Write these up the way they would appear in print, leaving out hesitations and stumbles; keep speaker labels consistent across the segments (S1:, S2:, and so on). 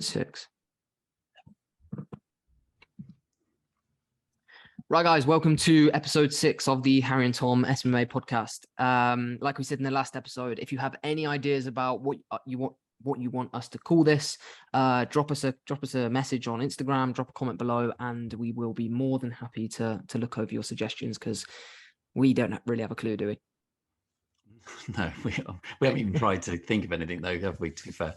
S1: 6. Right, guys, welcome to episode 6 of the Harry and Tom SMMA podcast. Like we said in the last episode, if you have any ideas about what you want us to call this, drop us a message on Instagram, drop a comment below, and we will be more than happy to look over your suggestions, because we don't really have a clue, do we?
S2: No, we haven't even tried to think of anything though, have we, to be fair?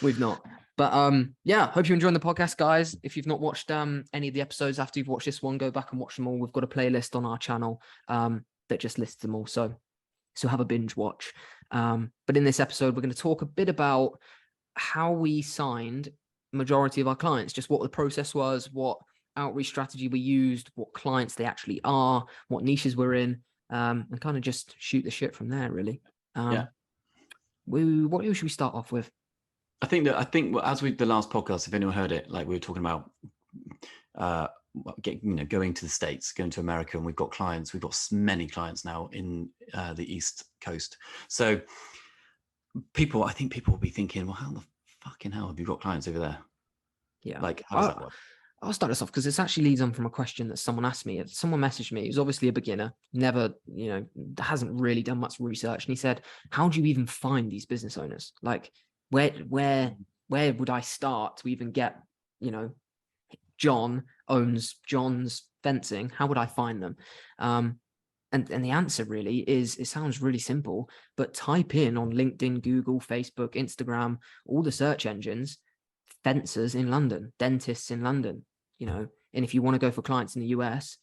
S1: We've not. But yeah, hope you're enjoying the podcast, guys. If you've not watched any of the episodes after you've watched this one, go back and watch them all. We've got a playlist on our channel that just lists them all. So have a binge watch. But in this episode, we're going to talk a bit about how we signed majority of our clients, just what the process was, what outreach strategy we used, what clients they actually are, what niches we're in, and kind of just shoot the shit from there, really.
S2: Yeah.
S1: What should we start off with?
S2: I think as with the last podcast, if anyone heard it, like we were talking about going to the States, going to America, and we've got clients. We've got many clients now in the East Coast. So I think people will be thinking, well, how the fucking hell have you got clients over there?
S1: Yeah.
S2: Like, how does that work?
S1: I'll start this off because this actually leads on from a question that someone asked me. Someone messaged me. He's obviously a beginner, never, hasn't really done much research. And he said, how do you even find these business owners? Like, where would I start to even get, John owns John's fencing. How would I find them? And the answer really is, it sounds really simple, but type in on LinkedIn, Google, Facebook, Instagram, all the search engines, fencers in London, dentists in London, and if you want to go for clients in the US,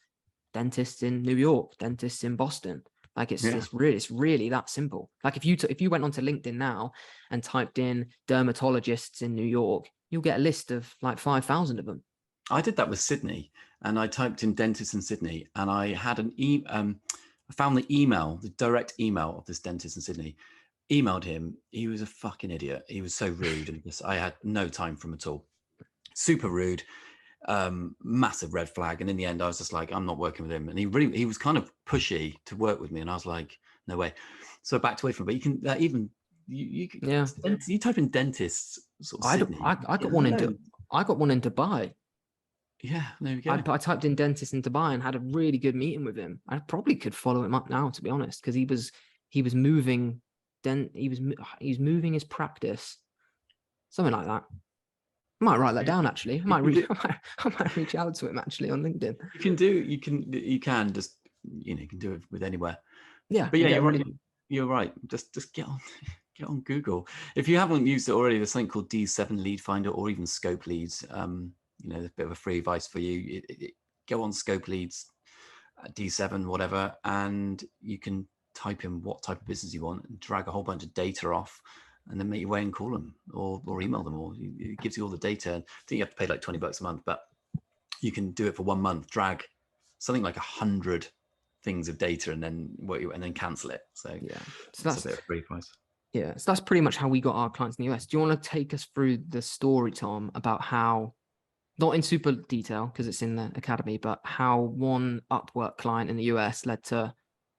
S1: dentists in New York, dentists in Boston. Like it's really that simple. Like if you went onto LinkedIn now and typed in dermatologists in New York, you'll get a list of like 5,000 of them.
S2: I did that with Sydney, and I typed in dentist in Sydney, and I had I found the direct email of this dentist in Sydney. Emailed him. He was a fucking idiot. He was so rude, and I had no time for him at all. Super rude. Massive red flag. And in the end, I was just like, I'm not working with him. And he was kind of pushy to work with me, and I was like, no way. So I backed away from it. But you can you type in dentists. Sort of Sydney.
S1: I got one in Dubai.
S2: Yeah, there we go.
S1: I typed in dentist in Dubai and had a really good meeting with him. I probably could follow him up now, to be honest, because he was moving. He's moving his practice, something like that. I might write that down, actually. I might reach out to him actually on LinkedIn.
S2: You can just you can do it with anywhere.
S1: Yeah,
S2: but yeah, you're right. Just get on Google. If you haven't used it already, there's something called D7 Lead Finder, or even Scope Leads. There's a bit of a free advice for you. Go on Scope Leads, D7, whatever, and you can type in what type of business you want and drag a whole bunch of data off, and then make your way and call them or email them, or it gives you all the data. I think you have to pay like $20 a month, but you can do it for 1 month, drag something like 100 things of data, and then cancel it. So yeah, so that's a bit of free price.
S1: Yeah, so that's pretty much how we got our clients in the US. Do you want to take us through the story, Tom, about how, not in super detail because it's in the academy, but how one Upwork client in the US led to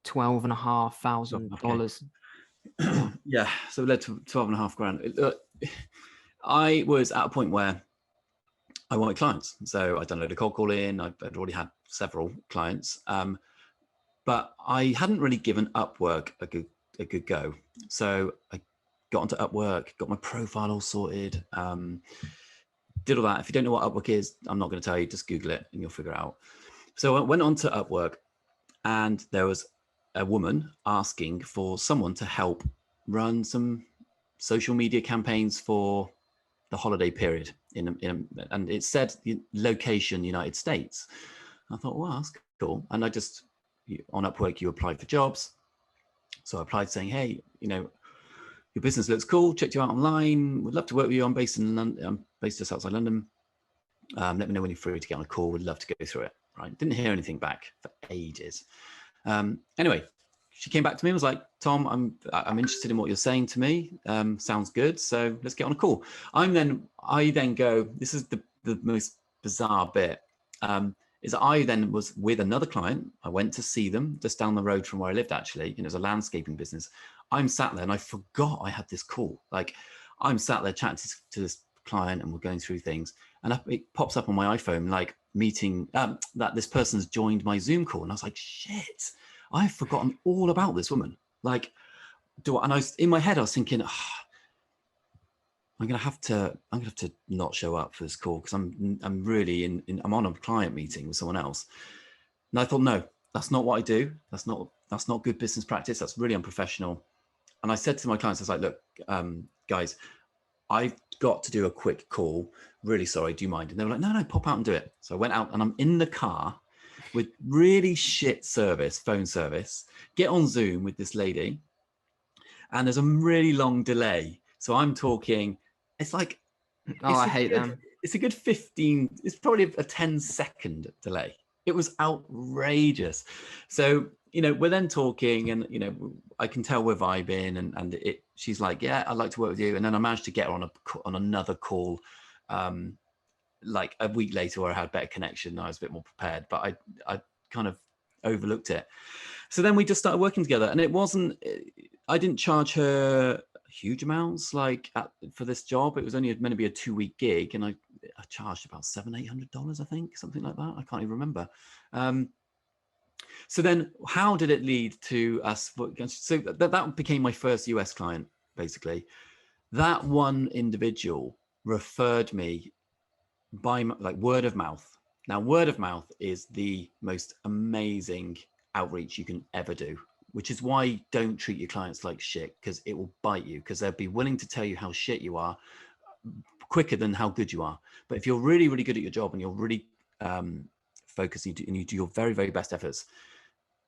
S1: $12,500.
S2: Yeah, so it led to $12,500. I was at a point where I wanted clients, so I done a load of cold calling. I'd already had several clients, but I hadn't really given Upwork a good go. So I got onto Upwork, got my profile all sorted, did all that. If you don't know what Upwork is, I'm not going to tell you. Just Google it and you'll figure it out. So I went on to Upwork, and there was a woman asking for someone to help run some social media campaigns for the holiday period and it said location United States. I thought, well, that's cool. And on Upwork, you apply for jobs. So I applied saying, hey, your business looks cool. Checked you out online. Would love to work with you. I'm based in London. I'm based just outside London. Let me know when you're free to get on a call. Would love to go through it. Right. Didn't hear anything back for ages. Anyway, she came back to me and was like, Tom, I'm interested in what you're saying to me. Sounds good. So let's get on a call. I then go, this is the most bizarre bit, is I then was with another client. I went to see them just down the road from where I lived, actually. It was a landscaping business. I'm sat there and I forgot I had this call. Like, I'm sat there chatting to this client and we're going through things, and it pops up on my iPhone, like meeting that this person's joined my Zoom call. And I was like, shit, I've forgotten all about this woman. Like, and I was in my head, I was thinking, I'm gonna have to not show up for this call because I'm really I'm on a client meeting with someone else. And I thought, no, that's not what I do. That's not good business practice. That's really unprofessional. And I said to my clients, I was like, look, guys, I've got to do a quick call. Really sorry, do you mind? And they were like, no, pop out and do it. So I went out and I'm in the car with really shit phone service, get on Zoom with this lady, and there's a really long delay. So I'm talking, it's like,
S1: I hate them.
S2: It's a good 15, it's probably a 10-second delay. It was outrageous. So, we're then talking and, I can tell we're vibing and she's like, yeah, I'd like to work with you. And then I managed to get her on another call, like a week later where I had better connection. I was a bit more prepared, but I kind of overlooked it. So then we just started working together, and I didn't charge her huge amounts for this job. It was only meant to be a 2-week gig, and I charged about $700-800, I think, something like that. I can't even remember. So then how did it lead to us? So that became my first US client, basically. That one individual referred me by word of mouth. Now, word of mouth is the most amazing outreach you can ever do, which is why don't treat your clients like shit, because it will bite you, because they'll be willing to tell you how shit you are quicker than how good you are. But if you're really, really good at your job and you're really focused and you do your very, very best efforts,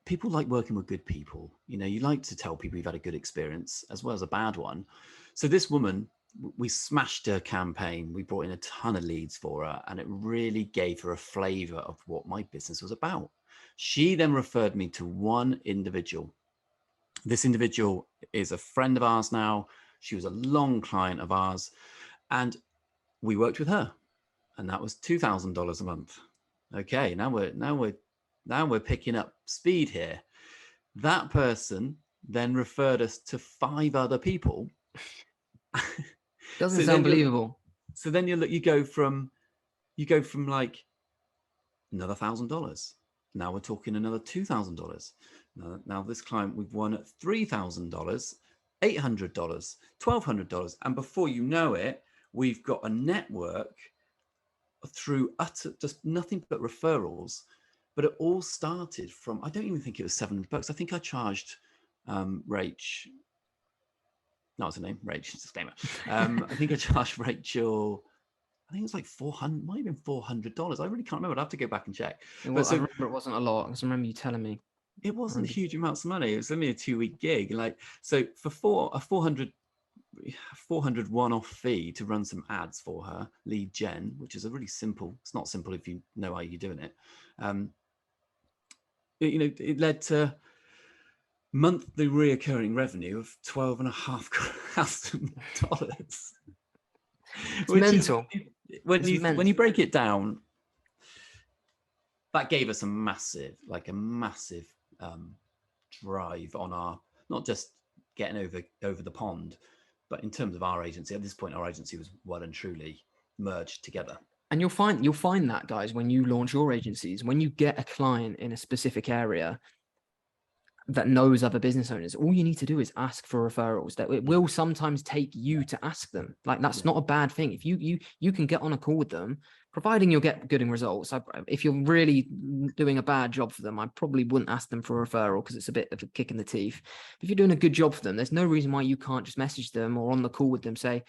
S2: people like working with good people. You like to tell people you've had a good experience as well as a bad one. So this woman, we smashed her campaign. We brought in a ton of leads for her, and it really gave her a flavor of what my business was about. She then referred me to one individual. This individual is a friend of ours now. She was a long client of ours, and we worked with her, and that was $2,000 a month. Okay, now we're picking up speed here. That person then referred us to 5 other people.
S1: Doesn't sound believable.
S2: So then you go from like another $1,000. Now we're talking another $2,000. Now this client we've won at $3,000, $800, $1,200, and before you know it, we've got a network through just nothing but referrals. But it all started from, I don't even think it was $700. I think I charged Rach. No, it's her name, Rach. Disclaimer. I think I charged Rachel. I think it was like $400, might have been $400. I really can't remember. I'd have to go back and check.
S1: I remember it wasn't a lot. I remember you telling me.
S2: It wasn't huge amounts of money. It was only a 2-week gig. So for a 400 one-off fee to run some ads for her, lead gen, which is a really simple. It's not simple if you know how you're doing it. It led to monthly reoccurring revenue of $12,500.
S1: It's mental.
S2: When you break it down, that gave us a massive drive on our, not just getting over the pond, but in terms of our agency. At this point, our agency was well and truly merged together.
S1: And you'll find that, guys, when you launch your agencies, when you get a client in a specific area that knows other business owners, all you need to do is ask for referrals. That it will sometimes take you to ask them. That's not a bad thing. If you can get on a call with them, providing you'll get good results. If you're really doing a bad job for them, I probably wouldn't ask them for a referral, because it's a bit of a kick in the teeth. If you're doing a good job for them, there's no reason why you can't just message them or on the call with them say,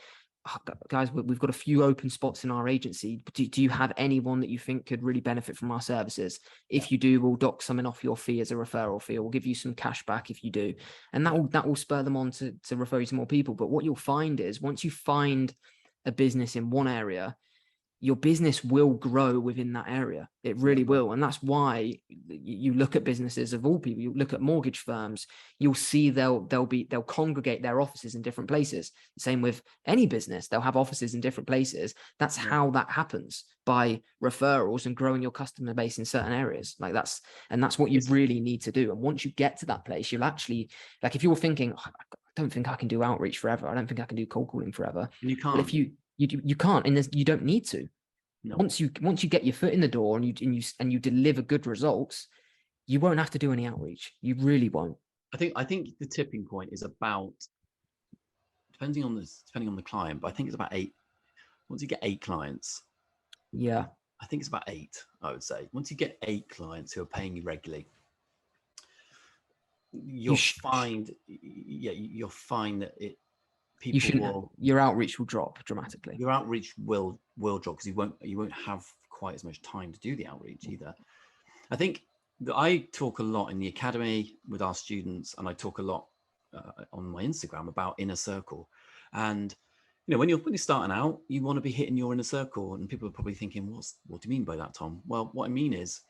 S1: oh, guys, we've got a few open spots in our agency. Do you have anyone that you think could really benefit from our services? If you do, we'll dock something off your fee as a referral fee, or we'll give you some cash back if you do. And that will spur them on to refer you to more people. But what you'll find is, once you find a business in one area, your business will grow within that area. It really will. And that's why you look at businesses of all people, you look at mortgage firms, you'll see they'll congregate their offices in different places. Same with any business, they'll have offices in different places. That's how that happens, by referrals and growing your customer base in certain areas. That's what you really need to do. And once you get to that place, you'll actually, if you're thinking, oh, I don't think I can do outreach forever, I don't think I can do cold calling forever.
S2: And you can't.
S1: Well, You can't, and you don't need to.
S2: No.
S1: Once you get your foot in the door and you deliver good results, you won't have to do any outreach. You really won't.
S2: I think the tipping point is about, depending on the client, but I think it's about 8. Once you get 8 clients,
S1: Yeah.
S2: I think it's about 8, I would say. Once you get 8 clients who are paying you regularly, you'll find that people will,
S1: your outreach will drop dramatically.
S2: your outreach will drop, because you won't have quite as much time to do the outreach either. I think that I talk a lot in the academy with our students, and I talk a lot on my Instagram about inner circle. And when you're starting out, you want to be hitting your inner circle, and people are probably thinking, what do you mean by that, Tom? Well, what I mean is,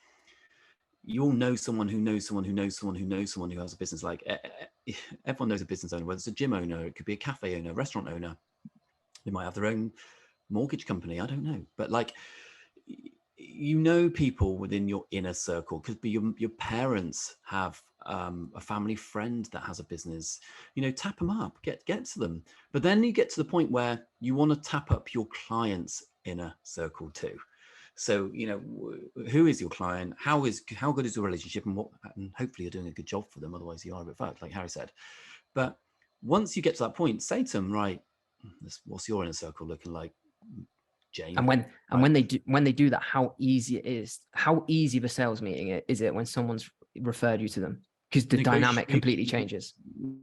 S2: you all know someone who knows someone who knows someone who knows someone who has a business. Like everyone knows a business owner, whether it's a gym owner, it could be a cafe owner, a restaurant owner. They might have their own mortgage company, I don't know. But like, people within your inner circle. Could be your parents have a family friend that has a business. Tap them up, get to them. But then you get to the point where you want to tap up your client's inner circle too. So, who is your client? How good is your relationship, and hopefully you're doing a good job for them. Otherwise you are a bit fucked, like Harry said. But once you get to that point, say to them, right, what's your inner circle looking like, Jane?
S1: And when they do that, how easy of a sales meeting is it when someone's referred you to them? Because the dynamic completely changes.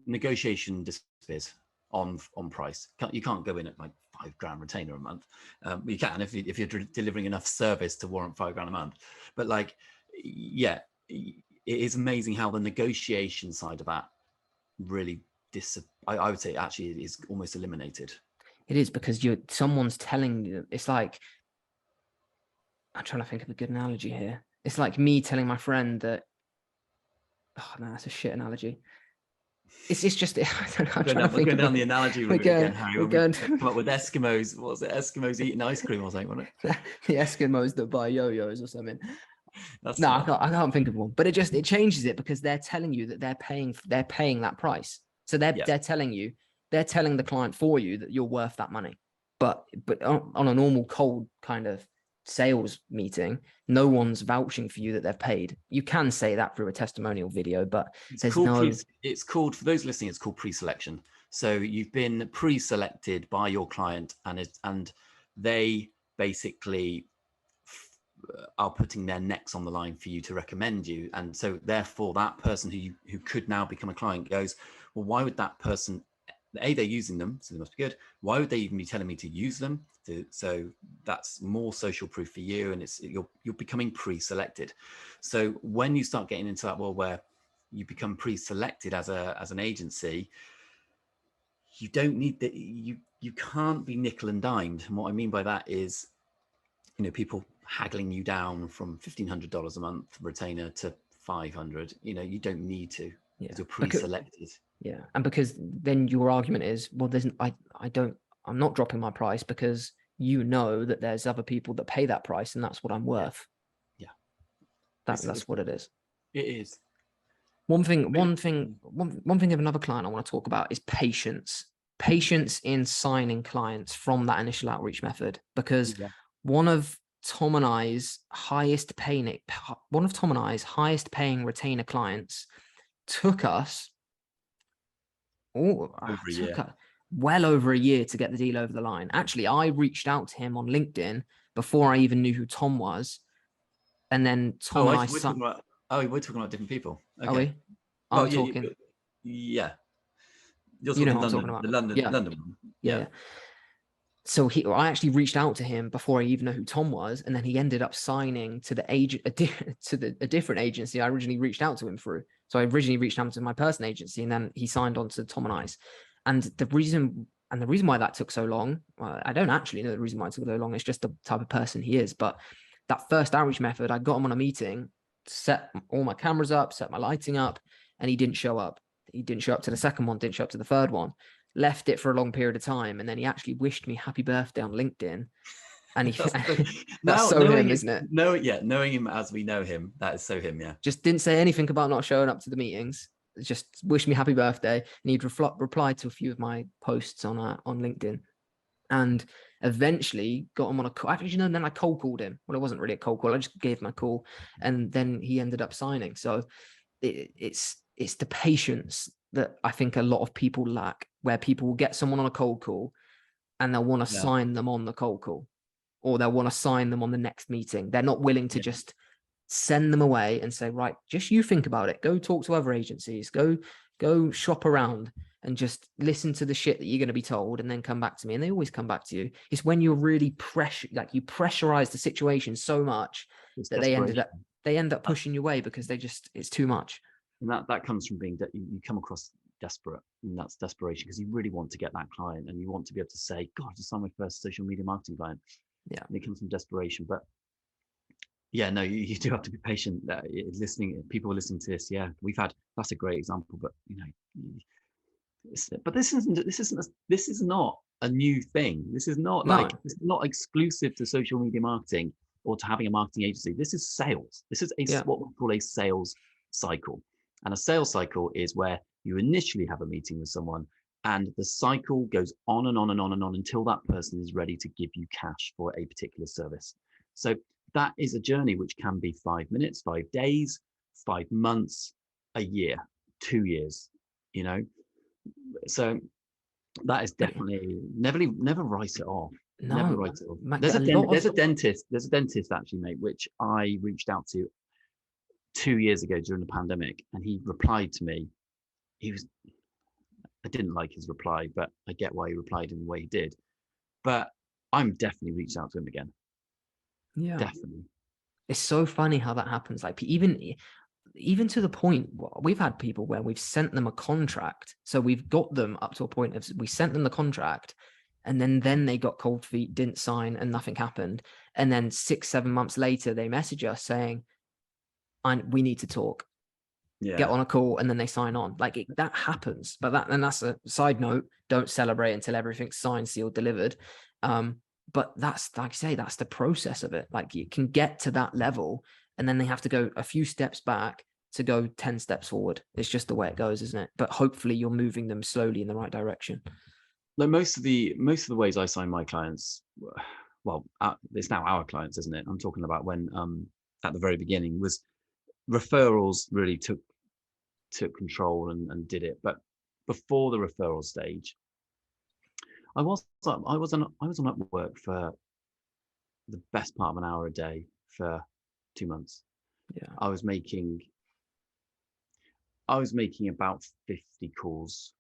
S2: Negotiation disappears on price. You can't go in at like $5,000 retainer a month. You can if you're delivering enough service to warrant $5,000 a month. But like, yeah, it is amazing how the negotiation side of that really I would say actually it is almost eliminated.
S1: It is, because someone's telling you. It's like, I'm trying to think of a good analogy here. It's like me telling my friend that, oh no, that's a shit analogy. It's just, I don't know.
S2: We're going down the analogy route again, Harry.
S1: We're going
S2: come up with Eskimos. What was it? Eskimos eating ice cream or something, wasn't it?
S1: The Eskimos that buy yo-yos or something. I can't think of one. But it changes it, because they're telling you that they're paying that price. So they're telling the client for you that you're worth that money. But on a normal cold kind of sales meeting, no one's vouching for you that they've paid. You can say that through a testimonial video, but
S2: it's called, for those listening, it's called pre-selection. So you've been pre-selected by your client, and they basically are putting their necks on the line for you to recommend you. And so therefore that person who could now become a client goes, well, why would that person, they're using them, so they must be good. Why would they even be telling me to use them? So that's more social proof for you, and you're becoming pre-selected. So when you start getting into that world where you become pre-selected as an agency, you don't need that. You can't be nickel and dimed. And what I mean by that is, people haggling you down from $1,500 a month retainer to $500. You don't need to. Yeah. You're pre-selected.
S1: Yeah, and because then your argument is, well, I'm not dropping my price, because that there's other people that pay that price, and that's what I'm worth.
S2: Yeah,
S1: that's what it is.
S2: It is.
S1: One thing of another client I want to talk about is patience. Patience in signing clients from that initial outreach method, because one of Tom and I's highest paying retainer clients took us well over a year to get the deal over the line. Actually, I reached out to him on LinkedIn before I even knew who Tom was. And then Tom and I...
S2: we're talking about different people. Okay.
S1: Are we? I'm talking...
S2: Yeah.
S1: You're talking London, I'm talking about.
S2: The London one.
S1: Yeah. So I actually reached out to him before I even know who Tom was, and then he ended up signing to a different agency I originally reached out to him through. So I originally reached out to my person agency, and then he signed on to Tom and I's. And the reason why that took so long, I don't actually know the reason why it took so long. It's just the type of person he is. But that first outreach method, I got him on a meeting, set all my cameras up, set my lighting up, and he didn't show up. He didn't show up to the second one, didn't show up to the third one. Left it for a long period of time, and then he actually wished me happy birthday on LinkedIn. And that's so him, isn't it?
S2: Knowing him as we know him, that is so him. Yeah,
S1: just didn't say anything about not showing up to the meetings. Just wished me happy birthday, and he'd replied to a few of my posts on LinkedIn. And eventually got him on a call. Actually, you know, then I cold called him. Well, it wasn't really a cold call. I just gave him a call, and then he ended up signing. So it's the patience that I think a lot of people lack, where people will get someone on a cold call and they'll want to sign them on the cold call, or they'll want to sign them on the next meeting. They're not willing to just send them away and say, right, just you think about it. Go talk to other agencies. Go shop around and just listen to the shit that you're going to be told, and then come back to me. And they always come back to you. It's when you're really you pressurize the situation so much that they end up pushing you away because it's too much.
S2: And that comes from being that you come across desperate, and that's desperation, because you really want to get that client, and you want to be able to say, God, I just signed my first social media marketing client.
S1: Yeah.
S2: And it comes from desperation. But yeah, no, you do have to be patient. Listening, people are listening to this. Yeah, that's a great example. But but this is not a new thing. This is not it's not exclusive to social media marketing or to having a marketing agency. This is sales. This is what we call a sales cycle. And a sales cycle is where you initially have a meeting with someone, and the cycle goes on and on and on and on until that person is ready to give you cash for a particular service. So that is a journey which can be 5 minutes, 5 days, 5 months, a year, 2 years, So that is definitely never write it off.
S1: No,
S2: never write it off. There's a dentist actually, mate, which I reached out to 2 years ago during the pandemic, and he replied to me. I didn't like his reply, but I get why he replied in the way he did. But I'm definitely reached out to him again.
S1: Yeah,
S2: definitely.
S1: It's so funny how that happens. Like even to the point, we've had people where we've sent them a contract. So we've got them up to a point of, we sent them the contract, and then they got cold feet, didn't sign, and nothing happened. And then 6-7 months later, they message us saying, we need to talk. Get on a call, and then they sign on. Like that happens. But that's a side note. Don't celebrate until everything's signed, sealed, delivered. But that's, like I say, that's the process of it. Like you can get to that level, and then they have to go a few steps back to go 10 steps forward. It's just the way it goes, isn't it? But hopefully you're moving them slowly in the right direction.
S2: Like most of the ways I sign my clients, well, it's now our clients, isn't it? I'm talking about when at the very beginning was referrals really took control and did it. But before the referral stage, I was on Upwork for the best part of an hour a day for 2 months.
S1: Yeah,
S2: I was making about 50 calls.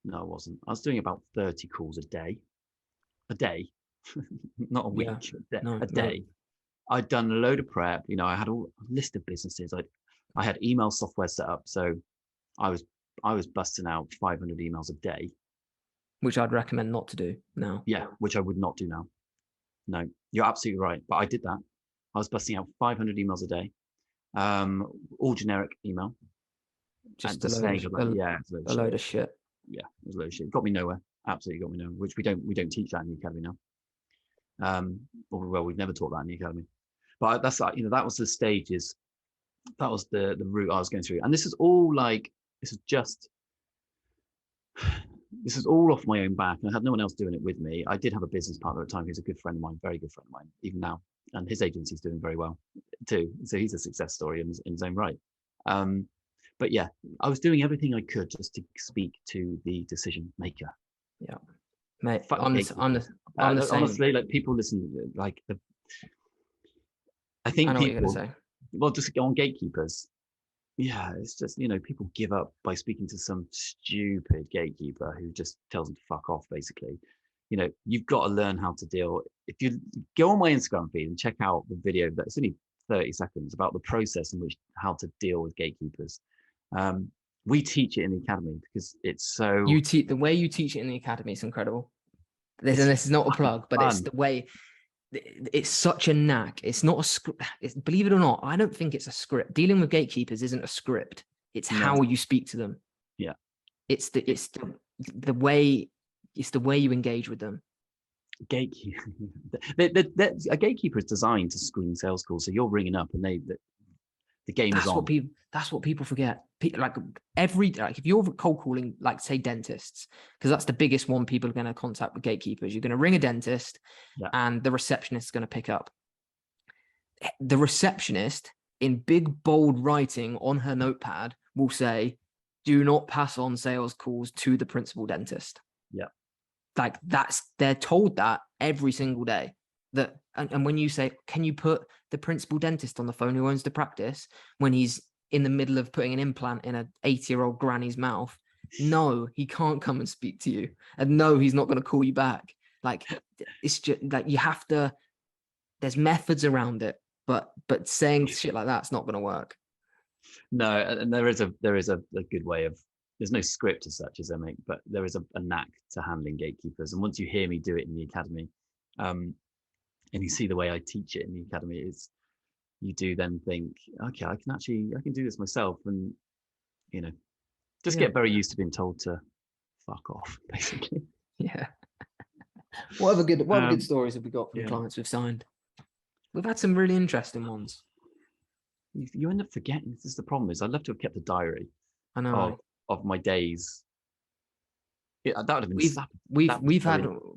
S2: No, I wasn't. I was doing about 30 calls a day, not a week, a day. I'd done a load of prep. I had a list of businesses. I had email software set up, so I was busting out 500 emails a day,
S1: which I'd recommend not to do now.
S2: Yeah, which I would not do now. No, you're absolutely right. But I did that. I was busting out 500 emails a day, all generic email.
S1: Just a load of shit.
S2: Yeah, it was a load of shit. It got me nowhere. Absolutely got me nowhere. Which we don't teach that in the academy now. Well, we've never taught that in the academy. But that's like, that was the stages. That was the route I was going through. And this is all this is all off my own back. I had no one else doing it with me. I did have a business partner at the time who's a good friend of mine, very good friend of mine, even now. And his agency's doing very well too. So he's a success story in his own right. But yeah, I was doing everything I could just to speak to the decision maker.
S1: Yeah, mate. I'm the same.
S2: Honestly, like people listen, like I think people. Well, just go on gatekeepers. Yeah, it's just, people give up by speaking to some stupid gatekeeper who just tells them to fuck off, basically. You've got to learn how to deal. If you go on my Instagram feed and check out the video, that's only 30 seconds, about the process in which how to deal with gatekeepers. We teach it in the academy because it's so...
S1: The way you teach it in the academy is incredible. This is not a plug, but it's the way... It's such a knack. It's not a script. Believe it or not, I don't think it's a script. Dealing with gatekeepers isn't a script. It's how you speak to them.
S2: Yeah.
S1: It's the way you engage with them.
S2: Gatekeeper. A gatekeeper is designed to screen sales calls. So you're ringing up and The game is on.
S1: That's what people forget. Like if you're cold calling, like say dentists, because that's the biggest one people are going to contact with gatekeepers. You're going to ring a dentist, and the receptionist is going to pick up. The receptionist, in big bold writing on her notepad, will say, "Do not pass on sales calls to the principal dentist."
S2: Yeah,
S1: like they're told that every single day. And when you say, "Can you put the principal dentist on the phone who owns the practice," when he's in the middle of putting an implant in an 80-year-old granny's mouth, no, he can't come and speak to you, and no, he's not going to call you back. Like, it's just like you have to. There's methods around it, but saying shit like that's not going to work.
S2: No, and there is a good way of. There's no script as such, as there, mate, but there is a knack to handling gatekeepers. And once you hear me do it in the academy, and you see the way I teach it in the academy, is you do then think, okay, I can do this myself, and just get very used to being told to fuck off, basically.
S1: Yeah. What other good stories have we got from clients we've signed? We've had some really interesting ones.
S2: You end up forgetting. This is the problem. Is I'd love to have kept a diary.
S1: I know
S2: of my days. That would have been.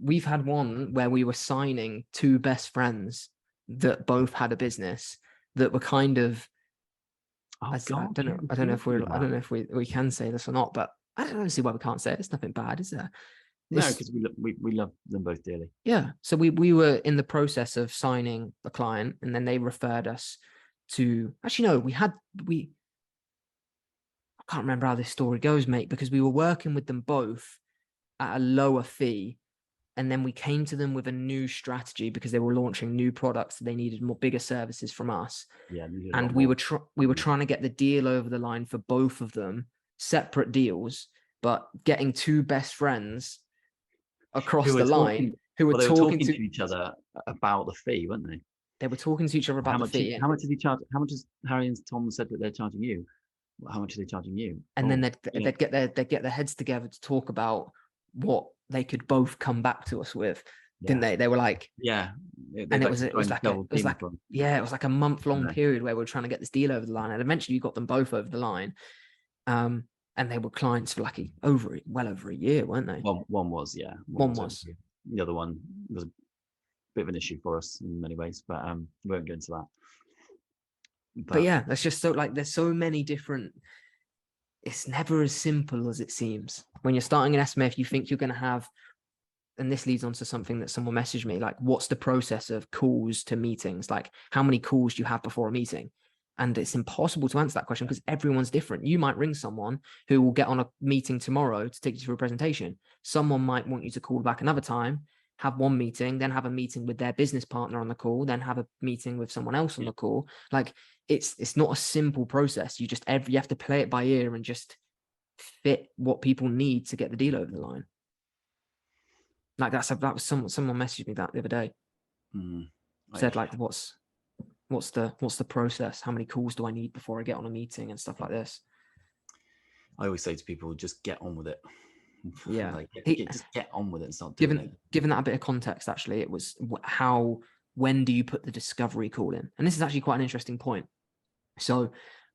S1: We've had one where we were signing two best friends that both had a business that were kind of. I don't know if we can say this or not, but I don't see why we can't say it. It's nothing bad, is there?
S2: No, because we love them both dearly.
S1: Yeah. So we were in the process of signing a client, and then they referred us to. Actually, no, I can't remember how this story goes, mate, because we were working with them both at a lower fee, and then we came to them with a new strategy because they were launching new products. So they needed bigger services from us.
S2: Yeah,
S1: and we were trying to get the deal over the line for both of them, separate deals, but getting two best friends across the line who were talking to
S2: each other about the fee, weren't they?
S1: They were talking to each other about the fee.
S2: How much did he charge? How much is Harry and Tom said that they're charging you? How much are they charging you?
S1: And then they'd get their heads together to talk about what they could both come back to us with, didn't they? They were like, and it was like a month-long period where we were trying to get this deal over the line, and eventually you got them both over the line. And they were clients for well over a year, weren't they?
S2: One was. The other one was a bit of an issue for us in many ways, but we won't go into that.
S1: But yeah, that's just there's so many different. It's never as simple as it seems. When you're starting an SMF, you think you're going to have, and this leads on to something that someone messaged me, like, what's the process of calls to meetings? Like, how many calls do you have before a meeting? And it's impossible to answer that question because everyone's different. You might ring someone who will get on a meeting tomorrow to take you through a presentation. Someone might want you to call back another time, have one meeting, then have a meeting with their business partner on the call, then have a meeting with someone else on the call. Like, it's not a simple process. You have to play it by ear and just fit what people need to get the deal over the line. Like that was someone messaged me that the other day. Said like, what's the process? How many calls do I need before I get on a meeting and stuff like this?
S2: I always say to people, just get on with it.
S1: Yeah,
S2: just get on with it and start doing it.
S1: Given that a bit of context, actually, it was when do you put the discovery call in? And this is actually quite an interesting point. So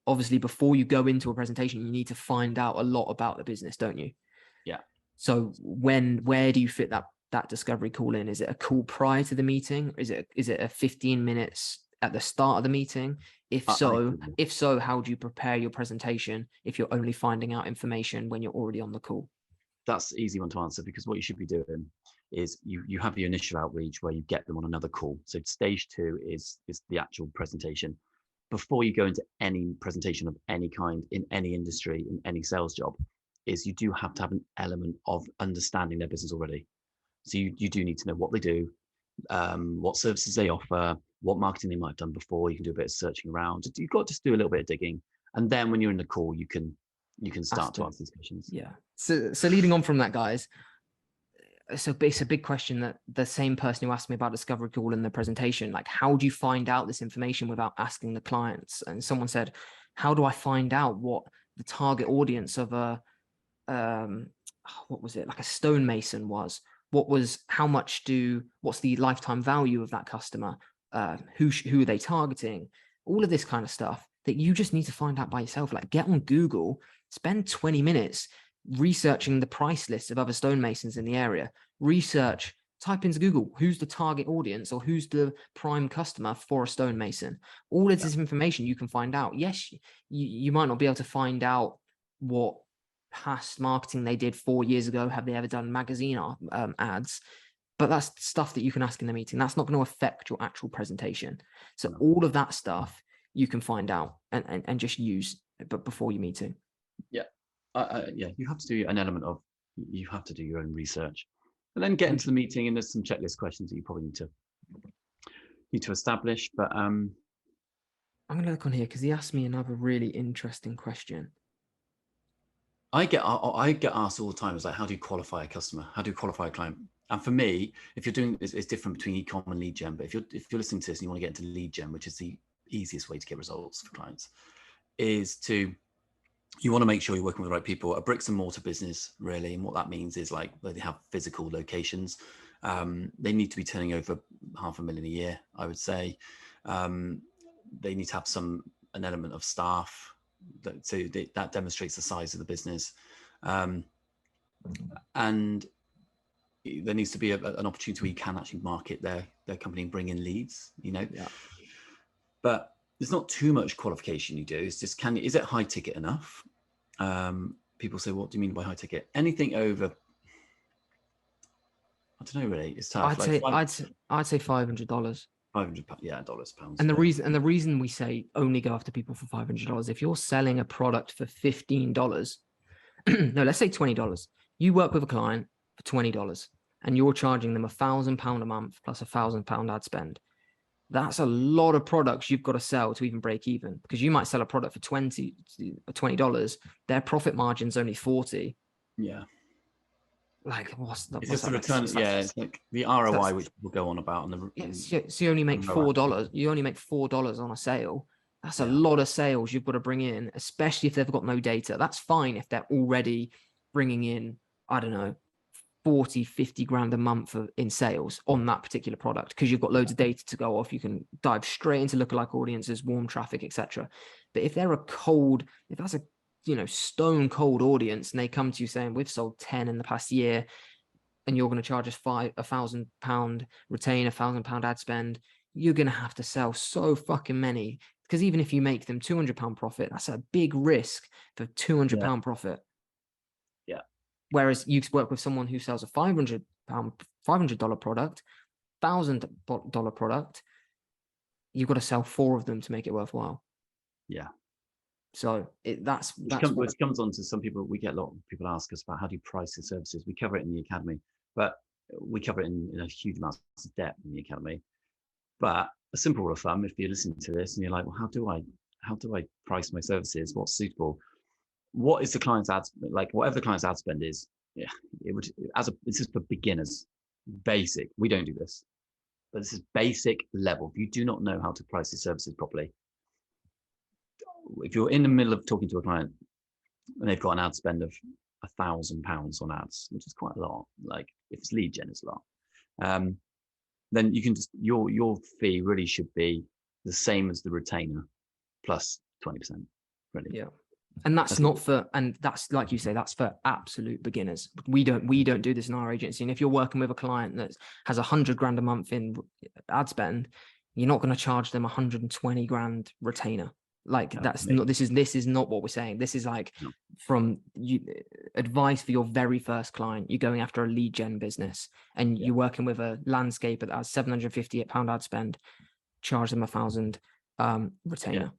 S1: obviously, before you go into a presentation, you need to find out a lot about the business, don't you?
S2: Yeah.
S1: So where do you fit that discovery call in? Is it a call prior to the meeting? Is it a 15 minutes at the start of the meeting? If so, how do you prepare your presentation if you're only finding out information when you're already on the call?
S2: That's an easy one to answer, because what you should be doing is you have the initial outreach where you get them on another call. So stage 2 is the actual presentation. Before you go into any presentation of any kind in any industry, in any sales job, is you do have to have an element of understanding their business already. So you do need to know what they do, what services they offer, what marketing they might have done before. You can do a bit of searching around. You've got to just do a little bit of digging, and then when you're in the call, you can start to answer these questions.
S1: Yeah. So leading on from that, guys. So it's a big question that the same person who asked me about discovery call in the presentation, like, how do you find out this information without asking the clients? And someone said, how do I find out what the target audience of what was it, like a stonemason was? What's the lifetime value of that customer? Who are they targeting? All of this kind of stuff. that you just need to find out by yourself. Like, get on Google, spend 20 minutes researching the price lists of other stonemasons in the area. Research, type into Google, who's the target audience or who's the prime customer for a stonemason. All of this information you can find out. Yes, you might not be able to find out what past marketing they did 4 years ago. Have they ever done magazine ads? But that's stuff that you can ask in the meeting. That's not going to affect your actual presentation. So all of that stuff you can find out and just use, but before your meeting.
S2: Yeah. Yeah, you have to do an element of, you have to do your own research, and then get into the meeting, and there's some checklist questions that you probably need to establish. But I'm
S1: going to look on here because he asked me another really interesting question.
S2: I get asked all the time, is like, how do you qualify a customer? How do you qualify a client? And for me, if you're doing, it's different between e-com and lead gen. But if you're listening to this and you want to get into lead gen, which is the easiest way to get results for clients, you want to make sure you're working with the right people. A bricks and mortar business, really, and what that means is like where they have physical locations. They need to be turning over $500,000 a year, I would say. They need to have an element of staff that demonstrates the size of the business, and there needs to be an opportunity where you can actually market their company and bring in leads.
S1: Yeah.
S2: But there's not too much qualification you do. It's just, is it high ticket enough? People say, what do you mean by high ticket? Anything over, I don't know, really. It's tough.
S1: I'd say $500.
S2: $500, yeah, pounds.
S1: And the reason we say only go after people for $500, if you're selling a product for $15, no, let's say $20. You work with a client for $20 and you're charging them £1,000 a month plus £1,000 ad spend. That's a lot of products you've got to sell to even break even, because you might sell a product for $20. Their profit margin's only 40.
S2: Yeah.
S1: Like, what's the
S2: return? It's like the ROI, which we'll go on about.
S1: So you only make $4. You only make $4 on a sale. That's a lot of sales you've got to bring in, especially if they've got no data. That's fine if they're already bringing in, I don't know, 40, 50 grand a month in sales on that particular product, because you've got loads of data to go off. You can dive straight into lookalike audiences, warm traffic, etc. But if they're if that's a stone cold audience and they come to you saying, we've sold 10 in the past year, and you're going to charge us £1,000 retain, £1,000 ad spend, you're going to have to sell so fucking many, because even if you make them £200 profit, that's a big risk for £200 profit.
S2: Yeah.
S1: Whereas you work with someone who sells a $500 product, $1,000 product, you've got to sell 4 of them to make it worthwhile.
S2: Yeah.
S1: So
S2: which comes on to some people. We get a lot of people ask us about, how do you price your services? We cover it in the academy, but we cover it in a huge amount of depth in the academy. But a simple rule of thumb, if you're listening to this and you're like, well, how do I price my services? What's suitable? What is the client's ad, like whatever the client's ad spend is? Yeah, this is for beginners, basic. We don't do this, but this is basic level. If you do not know how to price your services properly, if you're in the middle of talking to a client and they've got an ad spend of £1,000 on ads, which is quite a lot, like if it's lead gen, it's a lot, then you can just, your fee really should be the same as the retainer plus 20%. Really.
S1: Yeah. And that's not for, and that's, like you say, that's for absolute beginners. We don't do this in our agency. And if you're working with a client that has 100 grand a month in ad spend, you're not going to charge them 120 grand retainer. Like this is not what we're saying. This is like from advice for your very first client. You're going after a lead gen business and you're working with a landscaper that has £758 ad spend, charge them £1,000 retainer.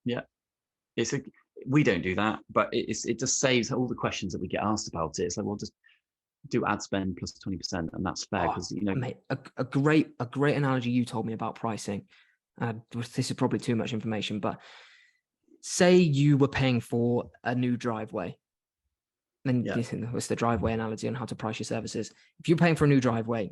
S2: Yeah. We don't do that, but it just saves all the questions that we get asked about it. It's like, well, just do ad spend plus 20%, and that's fair, because
S1: mate, a great analogy you told me about pricing. This is probably too much information, but say you were paying for a new driveway. Then what's the driveway analogy on how to price your services? If you're paying for a new driveway,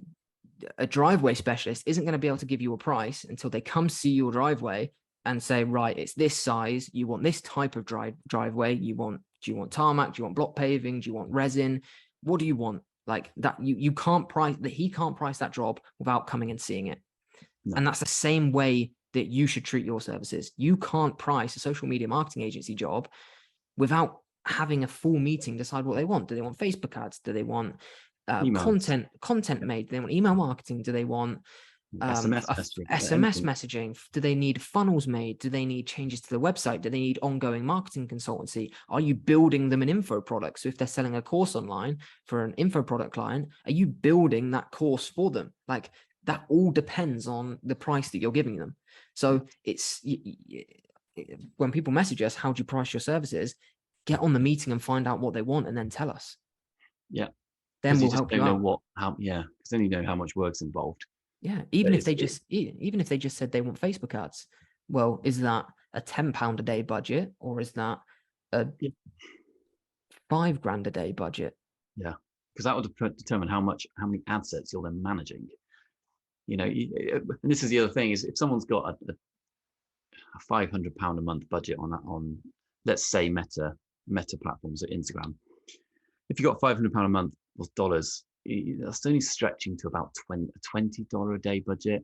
S1: a driveway specialist isn't going to be able to give you a price until they come see your driveway and say, right, it's this size. You want this type of driveway. Do you want tarmac? Do you want block paving? Do you want resin? What do you want? Like that, you can't price that. He can't price that job without coming and seeing it. No. And that's the same way that you should treat your services. You can't price a social media marketing agency job without having a full meeting, decide what they want. Do they want Facebook ads? Do they want content made? Do they want email marketing? Do they want
S2: SMS messaging?
S1: SMS messaging? Do they need funnels made? Do they need changes to the website? Do they need ongoing marketing consultancy? Are you building them an info product? So if they're selling a course online for an info product client, are you building that course for them? Like, that all depends on the price that you're giving them. So it's, when people message us, how do you price your services? Get on the meeting and find out what they want, and then tell us.
S2: Yeah.
S1: Then we'll help you out.
S2: Because then you know how much work's involved.
S1: Yeah. Even if they just said they want Facebook ads, well, is that a £10 a day budget, or is that a $5,000 a day budget?
S2: Yeah. Because that would determine how many ad sets you're then managing. You know, and this is the other thing, is if someone's got a £500 a month budget on let's say meta platforms at Instagram, if you've got £500 a month with dollars, that's only stretching to about $20 a day budget.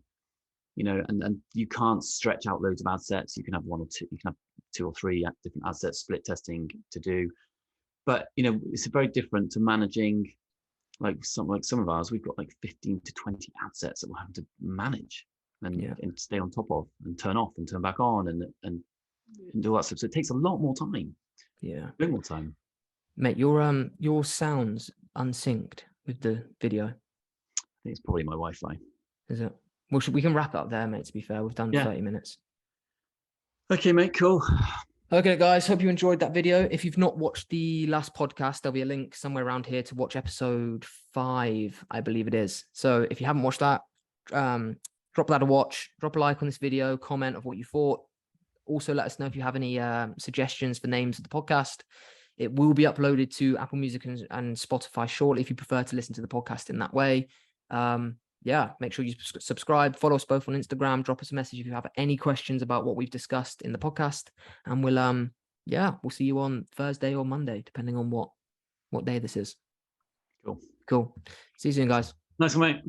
S2: You know, and you can't stretch out loads of ad sets. You can have one or two, you can have 2 or 3 different ad sets, split testing to do. But you know, it's very different to managing like some of ours. We've got like 15 to 20 ad sets that we'll have to manage and stay on top of, and turn off and turn back on, and do all that stuff. So it takes a lot more time.
S1: Yeah,
S2: a bit more time.
S1: Mate, your sound's unsynced with the video.
S2: I think it's probably my Wi-Fi.
S1: Is it? Well, we can wrap up there, mate. To be fair, we've done 30 minutes.
S2: Okay, mate. Cool.
S1: Okay, guys, hope you enjoyed that video. If you've not watched the last podcast, there'll be a link somewhere around here to watch episode 5, I believe it is. So if you haven't watched that, drop that a watch, drop a like on this video, comment of what you thought. Also, let us know if you have any suggestions for names of the podcast. It will be uploaded to Apple Music and Spotify shortly if you prefer to listen to the podcast in that way. Yeah, make sure you subscribe, follow us both on Instagram, drop us a message if you have any questions about what we've discussed in the podcast. And we'll see you on Thursday or Monday, depending on what day this is.
S2: Cool.
S1: See you soon, guys.
S2: Nice one, mate.